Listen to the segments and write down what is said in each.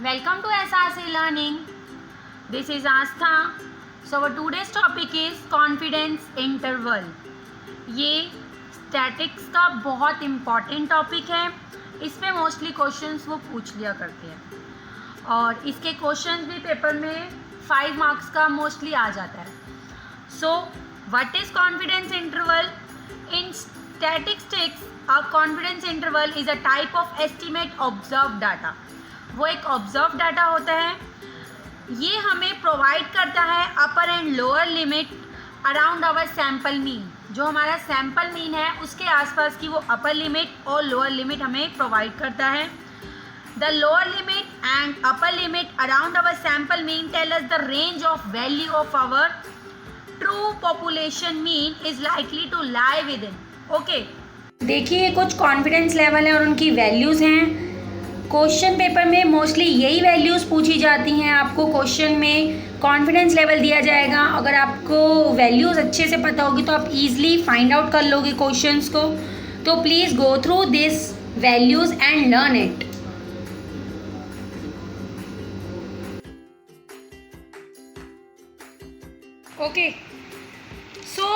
Welcome to SRC Learning. This is Astha. So our today's topic is confidence interval. ये statics का बहुत important topic है. इस पे मोस्टली क्वेश्चंस वो पूछ लिया करते हैं और इसके क्वेश्चंस भी पेपर में 5 मार्क्स का मोस्टली आ जाता है. So what is confidence interval? In statistics a confidence interval is a type of estimate observe data. वो एक ऑब्जर्व डाटा होता है. ये हमें प्रोवाइड करता है upper and lower limit around our sample mean. जो हमारा सैम्पल मीन है उसके आसपास की वो अपर लिमिट और लोअर लिमिट हमें प्रोवाइड करता है. The lower limit and upper limit around our sample mean tell us the range of value of our true population mean is likely to lie within. Okay, देखिए कुछ confidence level है और उनकी values हैं. Question paper में mostly यही values पूछी जाती हैं. आपको क्वेश्चन में कॉन्फिडेंस लेवल दिया जाएगा. अगर आपको वैल्यूज़ अच्छे से पता होगी तो आप इजीली फाइंड आउट कर लोगे क्वेश्चंस को. तो please go through this values and learn it. Okay, so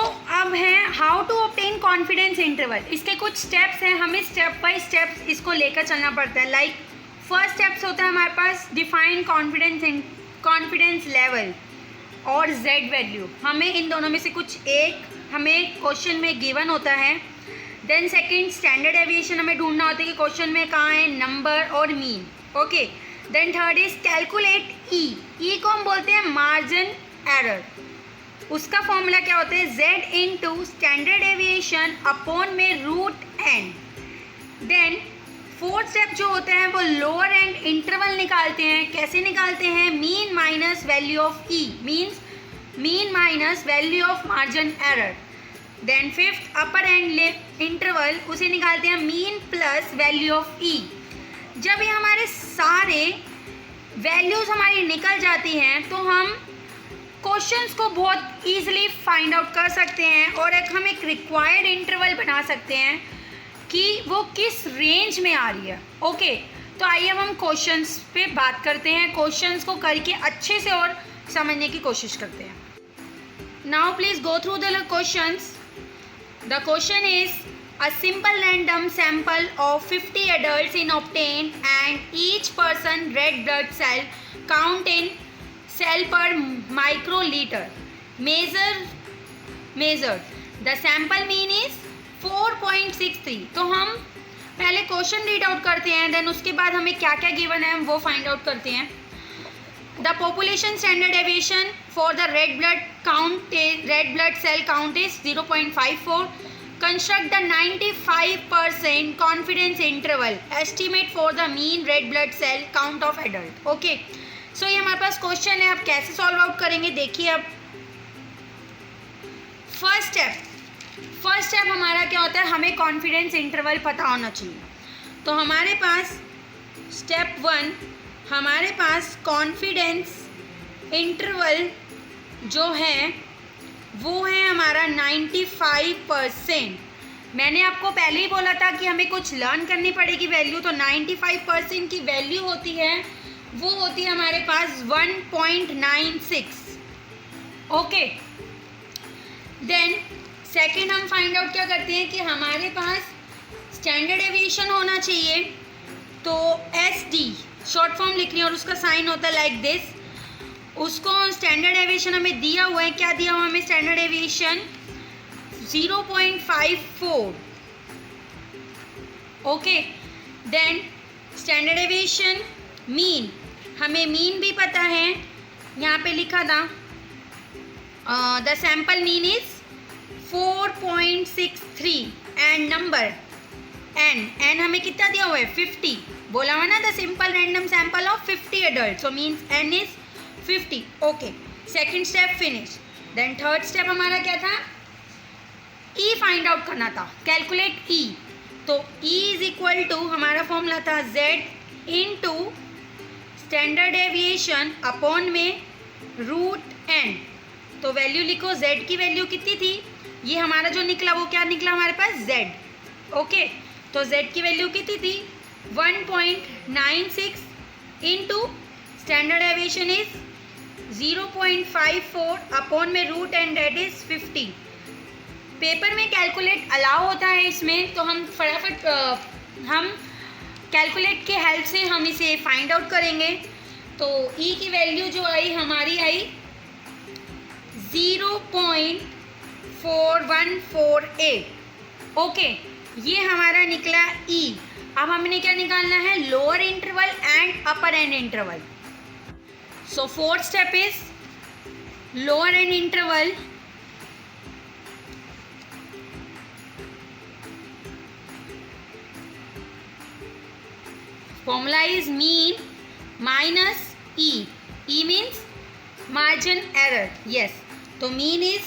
अब है how to obtain confidence interval. इसके कुछ स्टेप्स हैं. हमें स्टेप बाय स्टेप्स इसको लेकर चलना पड़ता है. लाइक फर्स्ट स्टेप्स होता है हमारे पास डिफाइन कॉन्फिडेंस लेवल और जेड वैल्यू. हमें इन दोनों में से कुछ एक हमें क्वेश्चन में गिवन होता है. देन सेकंड स्टैंडर्ड एविएशन हमें ढूंढना होता है कि क्वेश्चन में कहाँ है नंबर और mean. Okay, then third is calculate E. को हम बोलते हैं मार्जिन एरर. उसका फॉर्मूला क्या होता है? z into standard deviation upon में root n. Then fourth step जो होता है वो लोअर एंड इंटरवल निकालते हैं. कैसे निकालते हैं? Mean minus value of E means mean minus value of margin error. Then fifth upper end interval, उसे निकालते हैं mean plus value of E. जब ये हमारे सारे वैल्यूज़ हमारी निकल जाती हैं तो हम क्वेश्चंस को बहुत ईजिली फाइंड आउट कर सकते हैं और हम एक रिक्वायर्ड इंटरवल बना सकते हैं कि वो किस रेंज में आ रही है. ओके, तो आइए अब हम क्वेश्चंस पे बात करते हैं. क्वेश्चंस को करके अच्छे से और समझने की कोशिश करते हैं. Now please go through the questions. The question is a simple random sample of 50 adults in obtained and each person red blood cell count in cell per microliter measured. The sample mean is 4.63. तो हम पहले question read out करते हैं, then उसके बाद हमें क्या क्या गिवन है हम वो फाइंड आउट करते हैं. The population standard deviation for the red blood cell count is 0.54. Construct the 95% confidence interval estimate for the mean red blood cell count of adult. Okay, so ये हमारे पास क्वेश्चन है. आप कैसे सॉल्व आउट करेंगे देखिए. अब फर्स्ट स्टेप हमारा क्या होता है? हमें कॉन्फिडेंस इंटरवल पता होना चाहिए. तो हमारे पास स्टेप 1 हमारे पास कॉन्फिडेंस इंटरवल जो है वो है हमारा 95%. मैंने आपको पहले ही बोला था कि हमें कुछ लर्न करनी पड़ेगी वैल्यू. तो 95% की वैल्यू होती है वो होती है हमारे पास 1.96. ओके, देन सेकंड हम फाइंड आउट क्या करते हैं कि हमारे पास स्टैंडर्ड एविएशन होना चाहिए. तो SD शॉर्ट फॉर्म लिख रही है और उसका साइन होता है लाइक दिस. उसको स्टैंडर्ड एविएशन हमें दिया हुआ है. क्या दिया हुआ हमें standard deviation? 0.54. Okay, then standard deviation mean, हमें मीन भी पता है. यहाँ पे लिखा था the sample mean is 4.63 and number N हमें कितना दिया हुआ है? 50. बोला हुआ ना the simple random sample of 50 adults. So means N is 50. Okay, second step finish. Then third step हमारा क्या था? ई फाइंड आउट करना था. कैलकुलेट ई. तो ई इज इक्वल टू हमारा फॉर्मूला था z into standard deviation upon में रूट एन. तो वैल्यू लिखो. z की वैल्यू कितनी थी? ये हमारा जो निकला वो क्या निकला हमारे पास? z. ओके, तो z की वैल्यू कितनी थी? 1.96 into standard deviation is 0.54 upon में root and that is 50। Paper में कैलकुलेट अलाउ होता है इसमें, तो हम फटाफट हम कैलकुलेट के हेल्प से हम इसे फाइंड आउट करेंगे। तो ई की वैल्यू जो आई हमारी आई 0.4148। ओके, ये हमारा निकला ई। अब हमने क्या निकालना है, lower interval and upper end interval. So fourth step is lower and interval formula is mean minus E. E means margin error. Yes, तो मीन इज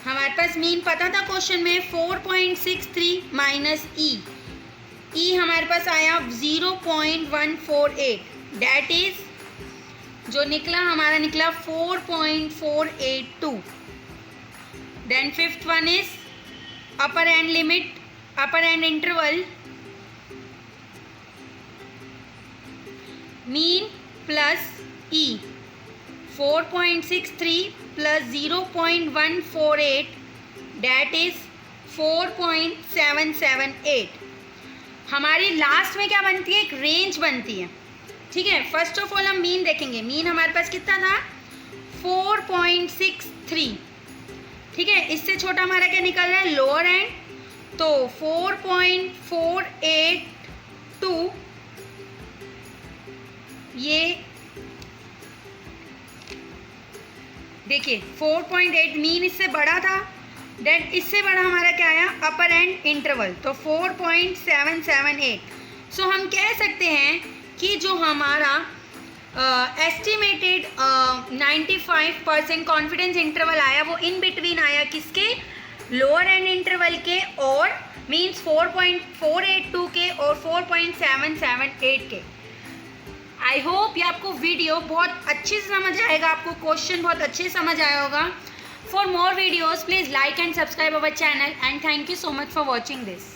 हमारे पास मीन पता था क्वेश्चन में 4.63 माइनस ई। ई हमारे पास आया 0.148, डैट इज जो निकला हमारा निकला 4.482। Then fifth one is upper end limit, upper end interval mean plus E. 4.63 plus 0.148 that is 4.778। हमारी लास्ट में क्या बनती है, एक रेंज बनती है। ठीक है, फर्स्ट ऑफ ऑल हम मीन देखेंगे। मीन हमारे पास कितना था 4.63। ठीक है, इससे छोटा हमारा क्या निकल रहा है, लोअर एंड, तो 4.482। ये देखिए 4.8 मीन इससे बड़ा था, देन इससे बड़ा हमारा क्या आया अपर एंड इंटरवल, तो 4.778। सो हम कह सकते हैं कि जो हमारा एस्टिमेटेड 95% कॉन्फिडेंस इंटरवल आया वो इन बिटवीन आया किसके, लोअर एंड इंटरवल के, और मीन्स 4.482 के और 4.778 के। आई होप ये आपको वीडियो बहुत अच्छे से समझ आएगा, आपको क्वेश्चन बहुत अच्छे से समझ आया होगा। For more videos, please like and subscribe our channel, and thank you so much for watching this.